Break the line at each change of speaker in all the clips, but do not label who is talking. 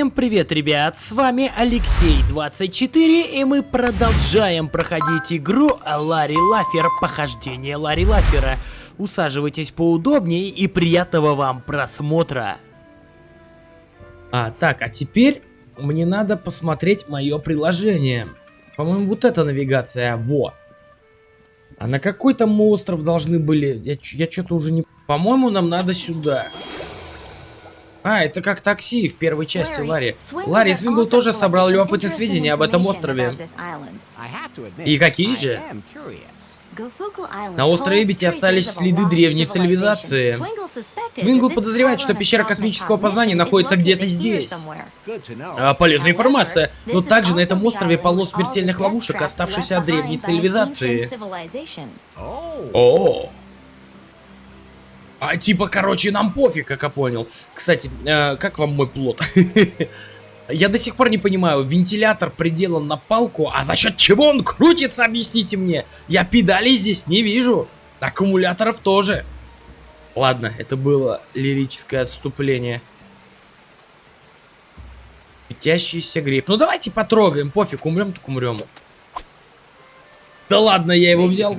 Всем привет, ребят, с вами Алексей24, и мы продолжаем проходить игру Ларри Лаффер, похождение Ларри Лаффера. Усаживайтесь поудобнее и приятного вам просмотра. Так, а теперь мне надо посмотреть мое приложение. По-моему, вот эта навигация, во. А на какой там мы остров должны были? Я что-то уже не... По-моему, нам надо сюда. Это как такси в первой части Ларри. Ларри Свингл тоже собрал любопытные сведения об этом острове. И какие же? На острове Бити остались следы древней цивилизации. Свингл подозревает, что пещера космического познания находится где-то здесь. Полезная информация. Но также на этом острове полно смертельных ловушек, оставшихся от древней цивилизации. Типа, короче, нам пофиг, как я понял. Кстати, как вам мой плот? Я до сих пор не понимаю, вентилятор приделан на палку, а за счет чего он крутится, объясните мне. Я педалей здесь не вижу, аккумуляторов тоже. Ладно, это было лирическое отступление. Светящийся гриб. Ну давайте потрогаем, пофиг, умрем так умрем. Да ладно, я его взял.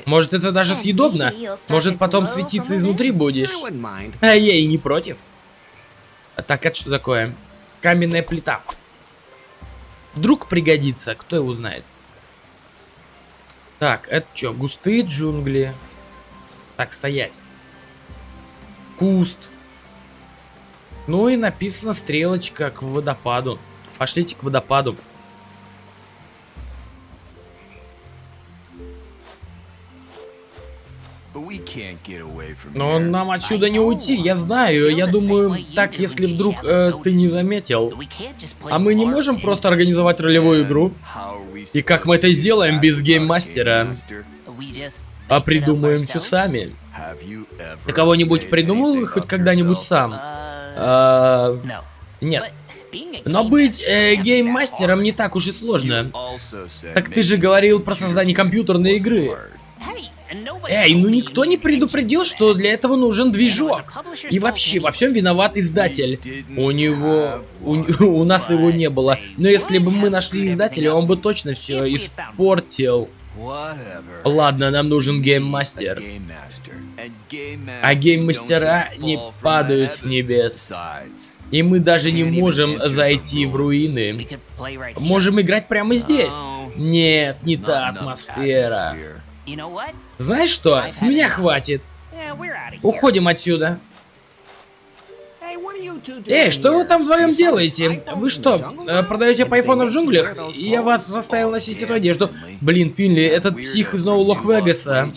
Может, это даже съедобно? Может, потом светиться изнутри будешь? Я и не против. Так, это что такое? Каменная плита. Вдруг пригодится, кто его знает. Так, это что? Густые джунгли. Так, стоять. Куст. Ну и написано стрелочка к водопаду. Пошлите к водопаду. Но нам отсюда не уйти, я знаю. Я думаю, так, если вдруг ты не заметил. А мы не можем просто организовать ролевую игру? И как мы это сделаем без гейммастера? А придумаем все сами. Ты кого-нибудь придумал хоть когда-нибудь сам? Нет. Но быть гейммастером не так уж и сложно. Так ты же говорил про создание компьютерной игры. Ну никто не предупредил, что для этого нужен движок. И вообще, во всем виноват издатель. У нас его не было. Но если бы мы нашли издателя, он бы точно все испортил. Ладно, нам нужен гейммастер. А гейммастера не падают с небес. И мы даже не можем зайти в руины. Можем играть прямо здесь. Нет, не та атмосфера. Знаешь что? С меня хватит. Уходим отсюда. Что вы там вдвоем делаете? Вы что, продаете по айфону в джунглях? Я вас заставил носить эту одежду. Блин, Финли, этот псих из Нового Лох-Вегаса.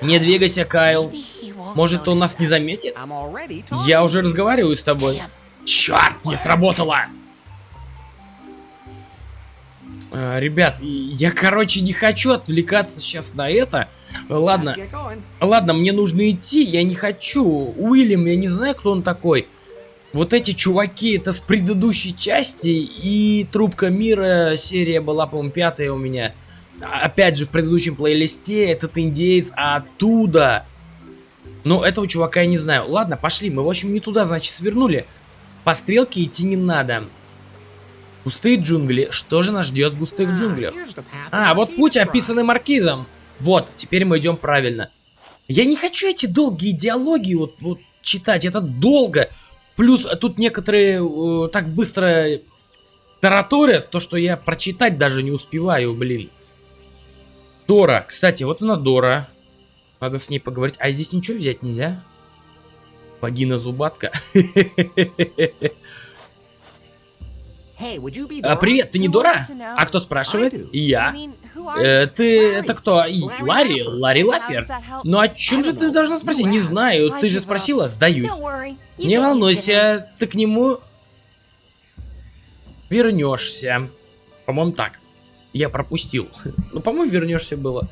Не двигайся, Кайл. Может, он нас не заметит? Я уже разговариваю с тобой. Черт, не сработало! Ребят, я, короче, не хочу отвлекаться сейчас на это. Ладно, мне нужно идти, я не хочу. Уильям, я не знаю, кто он такой. Вот эти чуваки, это с предыдущей части. И Трубка Мира, серия была, по-моему, 5-я у меня. Опять же, в предыдущем плейлисте этот индеец оттуда. Но этого чувака я не знаю. Ладно, пошли, мы, в общем, не туда, значит, свернули. По стрелке идти не надо. Густые джунгли. Что же нас ждет в густых джунглях? Вот путь, описанный маркизом. Вот, теперь мы идем правильно. Я не хочу эти долгие диалоги вот читать, это долго. Плюс тут некоторые так быстро тараторят, то что я прочитать даже не успеваю, блин. Дора, кстати, вот она Дора. Надо с ней поговорить. А здесь ничего взять нельзя? Богина Зубатка. Привет, ты не Дора? А кто спрашивает? Я. Это кто? Ларри? Ларри Лаффер? Ну о чем же ты должна спросить? Не знаю, ты же спросила, сдаюсь. Не волнуйся, ты к нему вернешься. По-моему, так. Я пропустил. Ну, по-моему, вернешься было.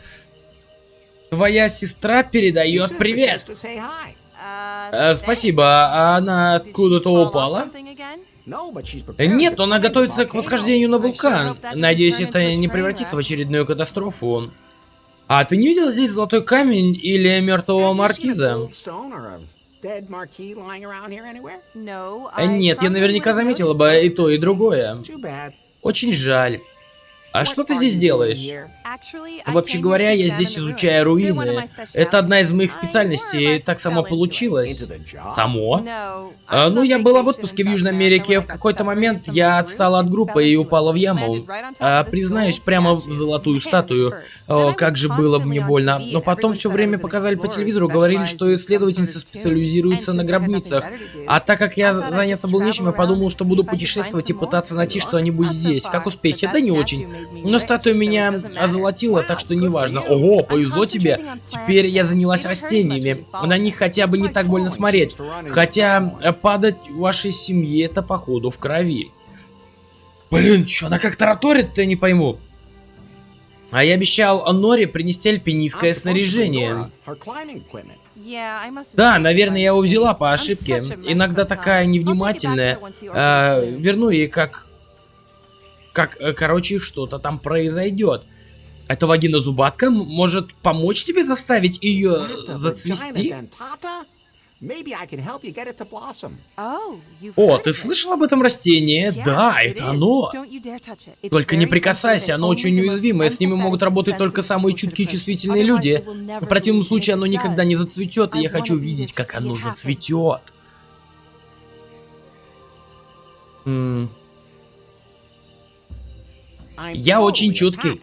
Твоя сестра передает привет. Спасибо, а она откуда-то упала? Нет, она готовится к восхождению на вулкан. Надеюсь, это не превратится в очередную катастрофу. А ты не видел здесь золотой камень или мертвого маркиза? Нет, я наверняка заметила бы и то, и другое. Очень жаль. А что ты здесь делаешь? Вообще говоря, я здесь изучаю руины. Это одна из моих специальностей, так само получилось. Само? Ну, я была в отпуске в Южной Америке. В какой-то момент я отстала от группы и упала в яму. Признаюсь, прямо в золотую статую. О, как же было мне больно. Но потом все время показали по телевизору, говорили, что исследовательницы специализируются на гробницах. А так как я заняться был нечем, я подумал, что буду путешествовать и пытаться найти что-нибудь здесь. Как успехи? Да не очень. Но статуя меня озолотила, так что неважно. Ого, повезло тебе. Теперь я занялась растениями. На них хотя бы не так больно смотреть. Хотя падать в вашей семье это походу в крови. Блин, чё, она как тараторит-то, я не пойму. А я обещал Норе принести альпинистское снаряжение. Да, наверное, я его взяла по ошибке. Иногда такая невнимательная. Верну ей короче, что-то там произойдет. Эта вагина-зубатка может помочь тебе заставить ее зацвести? О, ты слышал об этом растении? Да, это оно. Только не прикасайся, оно очень уязвимое, с ними могут работать только самые чуткие и чувствительные люди. В противном случае оно никогда не зацветет, и я хочу видеть, как оно зацветет. Я очень чуткий.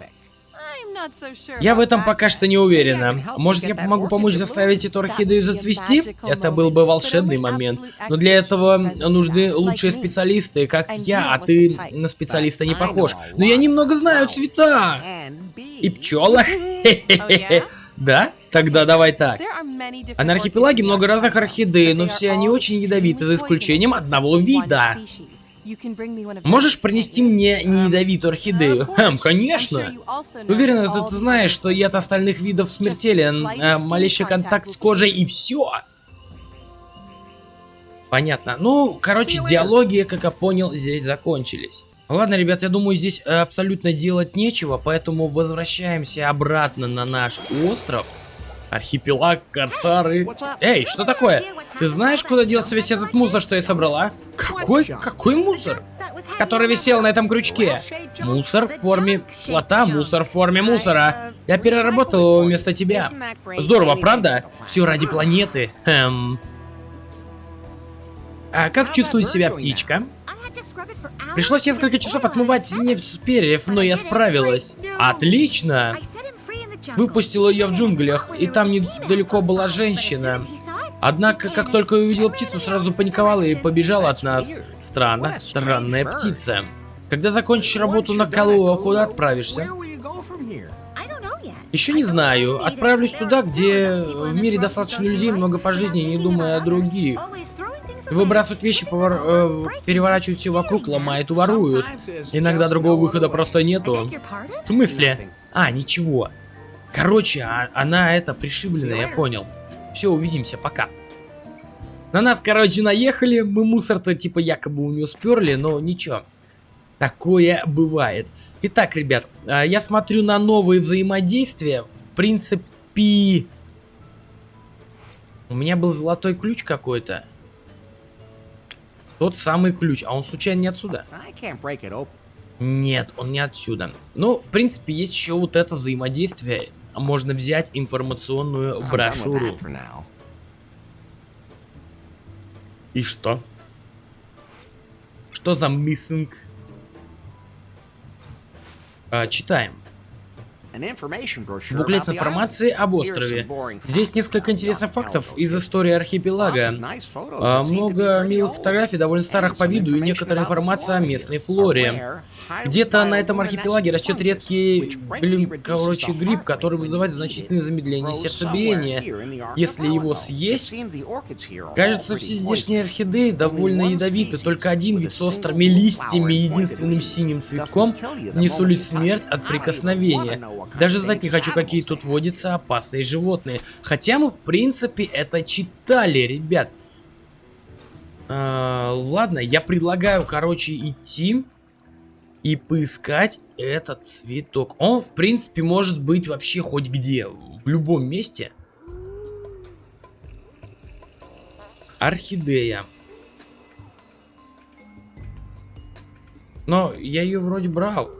Я в этом пока что не уверена. Может, я могу помочь заставить эту орхидею зацвести? Это был бы волшебный момент. Но для этого нужны лучшие специалисты, как я, а ты на специалиста не похож. Но я немного знаю цвета. И пчелах. Да? Тогда давай так. А на архипелаге много разных орхидей, но все они очень ядовиты, за исключением одного вида. Можешь принести мне неядовитую орхидею? Конечно. Уверен, ты знаешь, что яд остальных видов смертелен. Малейший контакт с кожей и все. Понятно. Ну, короче, диалоги, как я понял, здесь закончились. Ладно, ребят, я думаю, здесь абсолютно делать нечего, поэтому возвращаемся обратно на наш остров. Архипелаг, корсары. Эй, что такое? Ты знаешь, куда делся весь этот мусор, что я собрала? Какой мусор? Который висел на этом крючке. Мусор в форме плота, мусор в форме мусора. Я переработал его вместо тебя. Здорово, правда? Все ради планеты. А как чувствует себя птичка? Пришлось несколько часов отмывать нефть с перьев, но я справилась. Отлично! Выпустила ее в джунглях, и там недалеко была женщина. Однако, как только увидела птицу, сразу паниковала и побежала от нас. Странная птица. Когда закончишь работу на Калуа, куда отправишься? Еще не знаю. Отправлюсь туда, где в мире достаточно людей, много по жизни, не думая о других. Выбрасывают вещи, переворачивают все вокруг, ломают и воруют. Иногда другого выхода просто нету. В смысле? А, ничего. Короче, она пришибленная, я понял. Все, увидимся, пока. На нас, короче, наехали. Мы мусор-то типа якобы у нее сперли, но ничего. Такое бывает. Итак, ребят, я смотрю на новые взаимодействия. В принципе... У меня был золотой ключ какой-то. Тот самый ключ. А он случайно не отсюда? Нет, он не отсюда. Ну, в принципе, есть еще вот это взаимодействие. Можно взять информационную брошюру. И что? Что за missing? Читаем. Буклет с информацией об острове. Здесь несколько интересных фактов из истории архипелага. Много милых фотографий, довольно старых по виду, и некоторая информация о местной флоре. Где-то на этом архипелаге растет редкий, гриб, который вызывает значительное замедление сердцебиения. Если его съесть... Кажется, все здешние орхидеи довольно ядовиты. Только один вид с острыми листьями и единственным синим цветком не сулит смерть от прикосновения. Даже знать не хочу, какие тут водятся опасные животные. Хотя мы, в принципе, это читали, ребят. Ладно, я предлагаю, короче, идти и поискать этот цветок. Он, в принципе, может быть вообще хоть где, в любом месте. Орхидея. Но я ее вроде брал.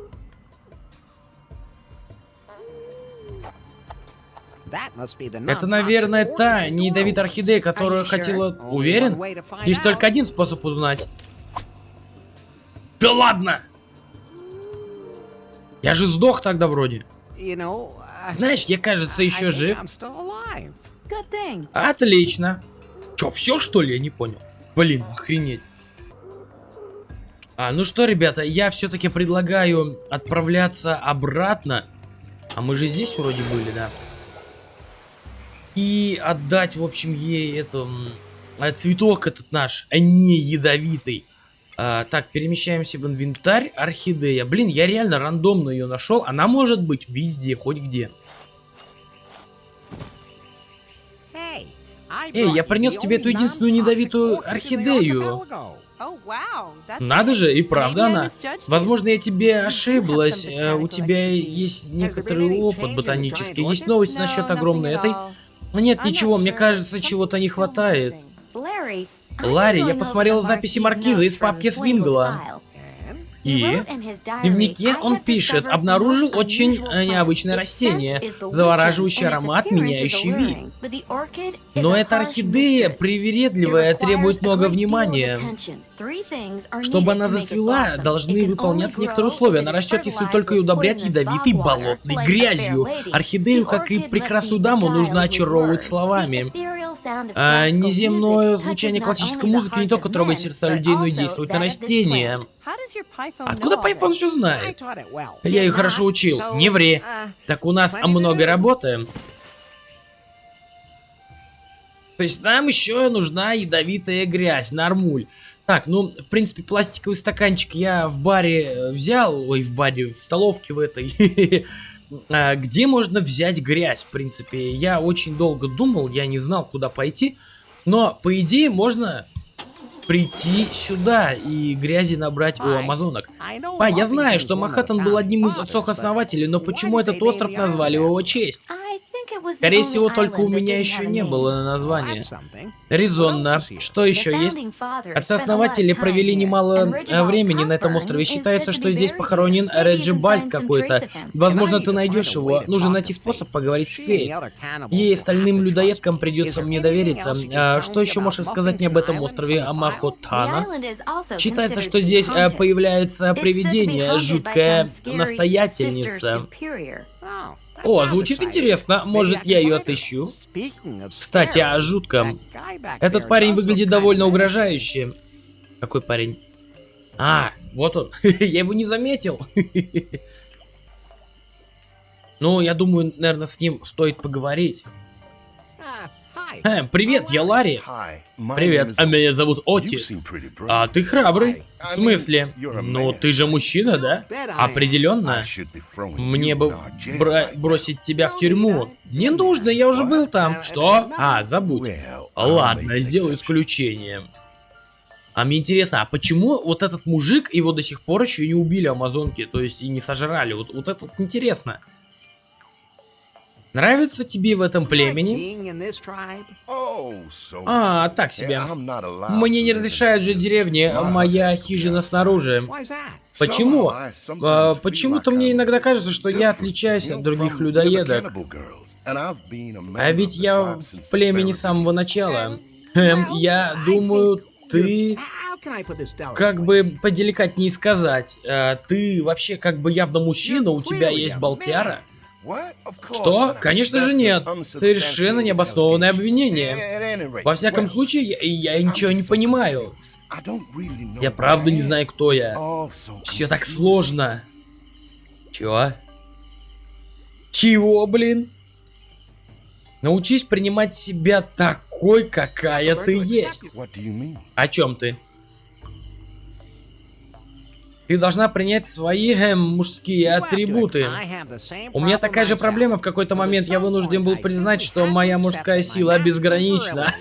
Это, наверное, та неядовитая орхидея, которую хотела... Уверен? Есть только один способ узнать. Да ладно! Я же сдох тогда вроде. Знаешь, я, кажется, еще жив. Отлично. Че, все что ли? Я не понял. Блин, охренеть. Ну что, ребята, я все-таки предлагаю отправляться обратно. А мы же здесь вроде были, да? И отдать, в общем, ей эту... цветок этот наш, не ядовитый. Так, перемещаемся в инвентарь. Орхидея. Блин, я реально рандомно ее нашел. Она может быть везде, хоть где. Эй, я принес тебе эту единственную ядовитую орхидею. Надо же, и правда она. Возможно, я тебе ошиблась. У тебя есть некоторый опыт ботанический. Есть новости насчет огромной этой... Нет, ничего, мне кажется, чего-то не хватает. Ларри, я посмотрел записи маркиза из папки Свингла. И в дневнике он пишет: обнаружил очень необычное растение, завораживающий аромат, меняющий вид. Но эта орхидея привередливая, требует много внимания. Чтобы она зацвела, должны выполняться некоторые условия. Она растет, если только ее удобрять ядовитой болотной грязью. Орхидею, как и прекрасную даму, нужно очаровывать словами. Неземное звучание классической музыки не только трогает сердца людей, но и действует на растения. Откуда Пайфон все знает? Я ее хорошо учил. Не ври. Так у нас много работы. То есть нам еще нужна ядовитая грязь, нормуль. Так, ну, в принципе, пластиковый стаканчик я в баре взял. Ой, в столовке в этой. Где можно взять грязь, в принципе? Я очень долго думал, я не знал, куда пойти. Но, по идее, можно прийти сюда и грязи набрать у амазонок. Я знаю, что Манхэттен был одним из отцов-основателей, но почему этот остров назвали в его честь? Скорее всего, только у меня еще не было названия. Резонно. Что еще есть? Отцы-основатели провели немало времени на этом острове. Считается, что здесь похоронен Реджи Бальт какой-то. Возможно, ты найдешь его. Нужно найти способ поговорить с феей. Ей и остальным людоедкам придется мне довериться. Что еще можешь сказать мне об этом острове Махотана? Считается, что здесь появляется привидение, жуткая настоятельница. О, звучит интересно. Может, я ее отыщу? Кстати, о жутком. Этот парень выглядит довольно угрожающе. Какой парень? Вот он. Я его не заметил. Ну, я думаю, наверное, с ним стоит поговорить. Привет, я Ларри. Привет, меня зовут Отис. А ты храбрый. В смысле? Ну, ты же мужчина, да? Определенно. Мне бы бросить тебя в тюрьму. Не нужно, я уже был там. Что? Забудь. Ладно, сделаю исключение. Мне интересно, а почему вот этот мужик, его до сих пор еще не убили амазонки, то есть и не сожрали? Вот это интересно. Нравится тебе в этом племени? Так себе. Мне не разрешают жить в деревне, моя хижина снаружи. Почему? Почему-то мне иногда кажется, что я отличаюсь от других людоедок. А ведь я в племени с самого начала. Я думаю, ты... Как бы поделикатнее сказать. Ты вообще как бы явно мужчина, у тебя есть болтяра? Что? Конечно же нет. Совершенно необоснованное обвинение. Во всяком случае, я ничего не понимаю. Я правда не знаю, кто я. Все так сложно. Чего? Чего, блин? Научись принимать себя такой, какая ты есть. О чем ты? Ты должна принять свои мужские атрибуты. У меня такая же проблема. В какой-то момент я вынужден был признать, что моя мужская сила безгранична.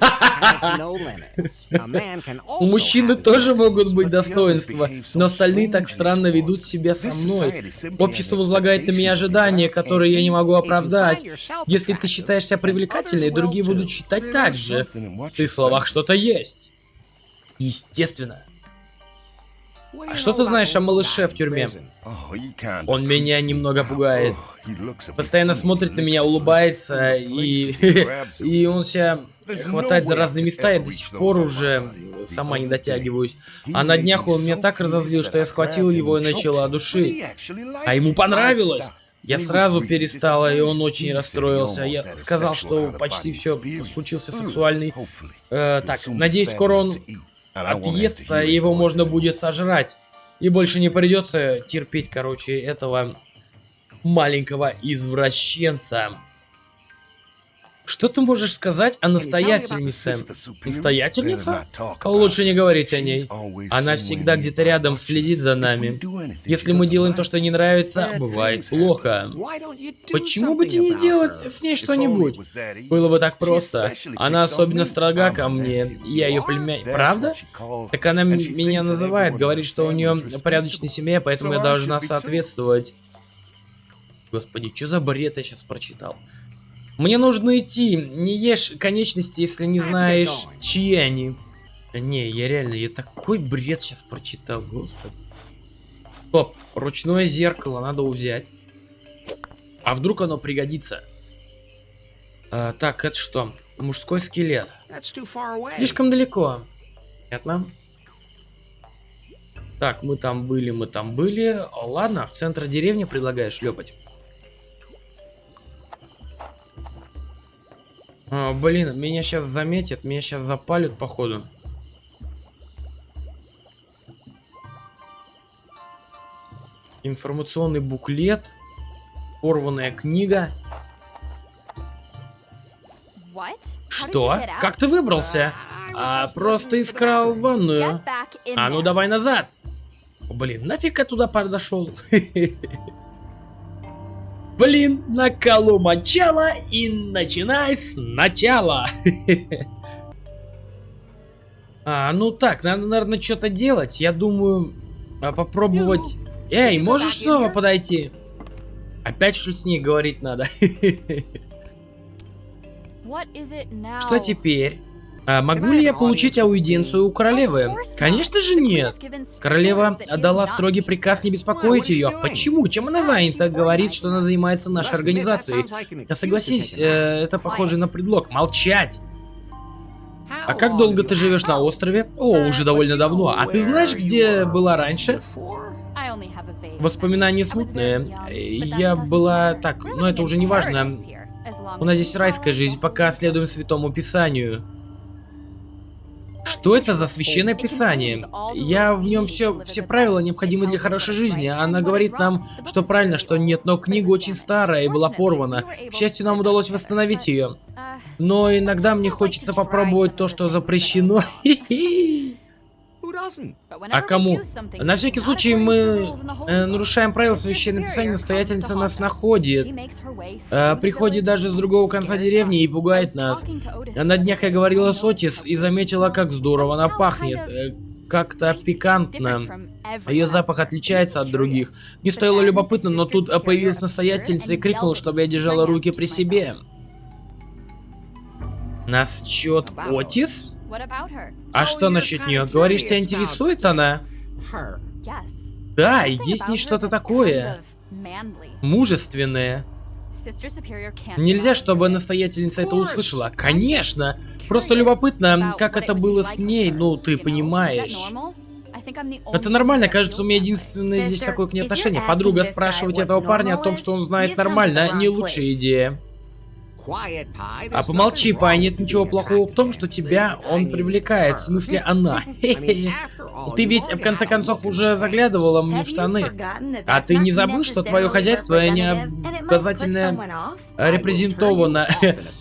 У мужчины тоже могут быть достоинства, но остальные так странно ведут себя со мной. Общество возлагает на меня ожидания, которые я не могу оправдать. Если ты считаешь себя привлекательной, другие будут считать так же. В твоих словах что-то есть. Естественно. А что ты знаешь о малыше в тюрьме? Он меня немного пугает. Постоянно смотрит на меня, улыбается, и он себя хватает за разные места, я до сих пор уже сама не дотягиваюсь. А на днях он меня так разозлил, что я схватил его и начала душить. А ему понравилось! Я сразу перестала, и он очень расстроился. Я сказал, что почти все случился сексуальный. Так, надеюсь, скоро он отъестся, и его можно будет сожрать. И больше не придется терпеть, короче, этого маленького извращенца. Что ты можешь сказать о настоятельнице? Настоятельница? Лучше не говорить о ней. Она всегда где-то рядом следит за нами. Если мы делаем то, что не нравится, бывает плохо. Почему бы тебе не сделать с ней что-нибудь? Было бы так просто. Она особенно строга ко мне. Я ее племянник. Правда? Так она меня называет, говорит, что у нее порядочная семья, поэтому я должна соответствовать. Господи, что за бред я сейчас прочитал? Мне нужно идти. Не ешь конечности, если не знаешь, чьи они. Не, я такой бред сейчас прочитал, господи. Стоп, ручное зеркало надо взять. А вдруг оно пригодится? Так, это что? Мужской скелет. Слишком далеко. Понятно. Так, мы там были. Ладно, в центр деревни предлагаешь шлепать. Блин, меня сейчас заметят, меня сейчас запалят, походу. Информационный буклет. Порванная книга. Что? Как ты выбрался? Просто искал ванную. А ну давай назад. Блин, нафиг я туда подошел? Блин, наколу мочало и начинай сначала. Ну так, надо, наверное, что-то делать. Я думаю, попробовать... Эй, можешь снова подойти? Опять что с ней говорить надо? Что теперь? Могу ли я получить аудиенцию у королевы? Конечно же нет. Королева отдала строгий приказ не беспокоить ее. Почему? Чем она занята? Говорит, что она занимается нашей организацией. Да согласись, это похоже на предлог. Молчать. А как долго ты живешь на острове? О, уже довольно давно. А ты знаешь, где была раньше? Воспоминания смутные. Я была... Так, но это уже не важно. У нас здесь райская жизнь, пока следуем Святому Писанию. Что это за священное писание? Я в нем все правила, необходимые для хорошей жизни. Она говорит нам, что правильно, что нет, но книга очень старая и была порвана. К счастью, нам удалось восстановить ее. Но иногда мне хочется попробовать то, что запрещено. А кому? На всякий случай мы нарушаем правила священного писания, настоятельница нас находит. Приходит даже с другого конца деревни и пугает нас. На днях я говорила с Отис и заметила, как здорово она пахнет. Как-то пикантно. Ее запах отличается от других. Мне стоило любопытно, но тут появилась настоятельница и крикнула, чтобы я держала руки при себе. Нас чет Отис? А что насчет нее? Говоришь, тебя интересует она? Да, есть в ней что-то такое мужественное. Нельзя, чтобы настоятельница это услышала. Конечно! Просто любопытно, как это было с ней, ну, ты понимаешь. Это нормально, кажется, у меня единственное здесь такое к ней отношение. Подруга спрашивать этого парня о том, что он знает нормально, не лучшая идея. А помолчи, Пай, нет ничего плохого в том, что тебя он привлекает, в смысле она. Ты ведь, в конце концов, уже заглядывала мне в штаны. А ты не забыл, что твое хозяйство не обязательно репрезентовано?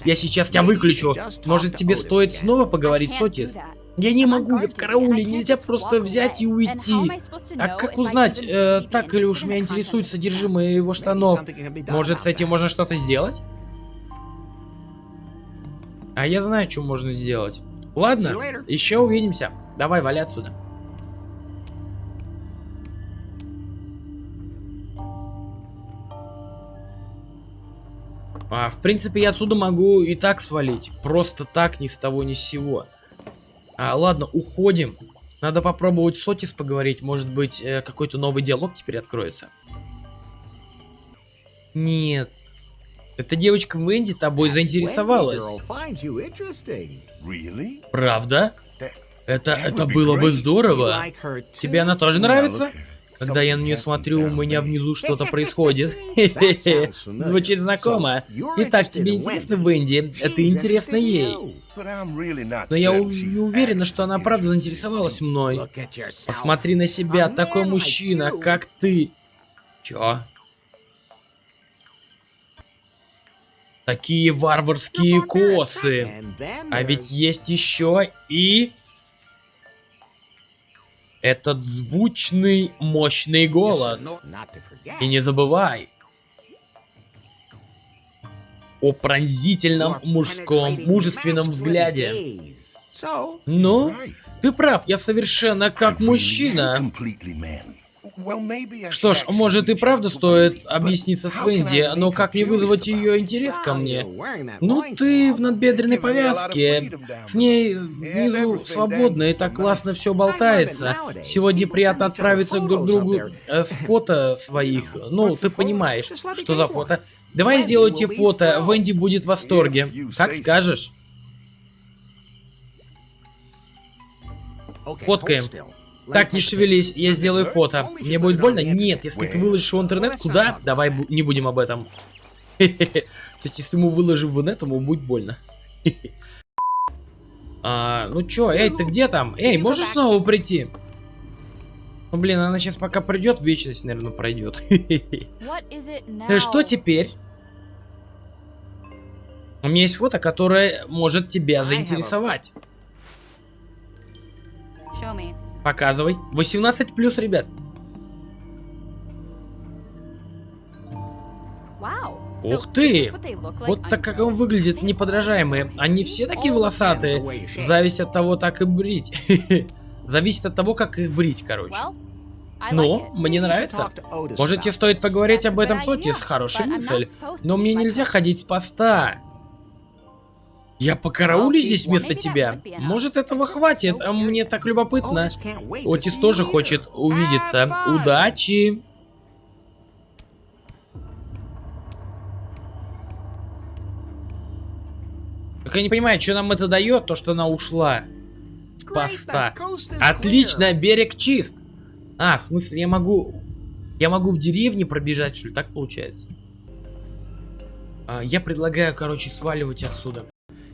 Я сейчас тебя выключу. Может, тебе стоит снова поговорить с Отис? Я не могу, я в карауле, нельзя просто взять и уйти. А как узнать, так или уж меня интересует содержимое его штанов? Может, с этим можно что-то сделать? А я знаю, что можно сделать. Ладно, еще увидимся. Давай, вали отсюда. В принципе, я отсюда могу и так свалить. Просто так, ни с того, ни с сего. Ладно, уходим. Надо попробовать с Отис поговорить. Может быть, какой-то новый диалог теперь откроется. Нет. Эта девочка Венди тобой заинтересовалась. Правда? Это было бы здорово. Тебе она тоже нравится? Когда я на нее смотрю, у меня внизу что-то происходит. Звучит знакомо. Итак, тебе интересно Венди? Это интересно ей. Но я не уверена, что она правда заинтересовалась мной. Посмотри на себя, такой мужчина, как ты. Чё? Такие варварские косы. А ведь есть еще и... этот звучный, мощный голос. И не забывай о пронзительном мужском, мужественном взгляде. Ну, ты прав, я совершенно как мужчина. Что ж, может и правда стоит объясниться с Венди, но как не вызвать ее интерес ко мне? Ну, ты в надбедренной повязке, с ней внизу свободно и так классно все болтается. Сегодня приятно отправиться друг к другу с фото своих. Ну, ты понимаешь, что за фото. Давай сделайте фото, Венди будет в восторге. Как скажешь. Фоткаем. Так, не шевелись, я сделаю фото. Мне будет больно? Нет, если ты выложишь его в интернет, куда? Давай не будем об этом. То есть, если мы выложим в инет, ему будет больно. Ну чё, эй, ты где там? Эй, можешь снова прийти? Ну блин, она сейчас пока придет, вечность, наверное, пройдет. Что теперь? У меня есть фото, которое может тебя заинтересовать. Показывай. 18+, ребят. Ух ты! Вот так как он выглядит, неподражаемые. Они все такие волосатые. Зависит от того, как их брить. Зависит от того, как их брить, короче. Ну, мне нравится. Может, тебе стоит поговорить об этом с Отис? Хорошая мысль. Но мне нельзя ходить с поста. Я покараулю здесь вместо тебя. Может, этого хватит? Мне так любопытно. Отис тоже хочет увидеться. Удачи! Только я не понимаю, что нам это дает, то, что она ушла с поста. Отлично, берег чист. В смысле, я могу в деревне пробежать, что ли? Так получается? Я предлагаю, короче, сваливать отсюда.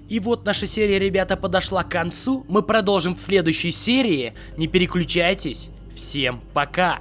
И вот наша серия, ребята, подошла к концу. Мы продолжим в следующей серии. Не переключайтесь. Всем пока.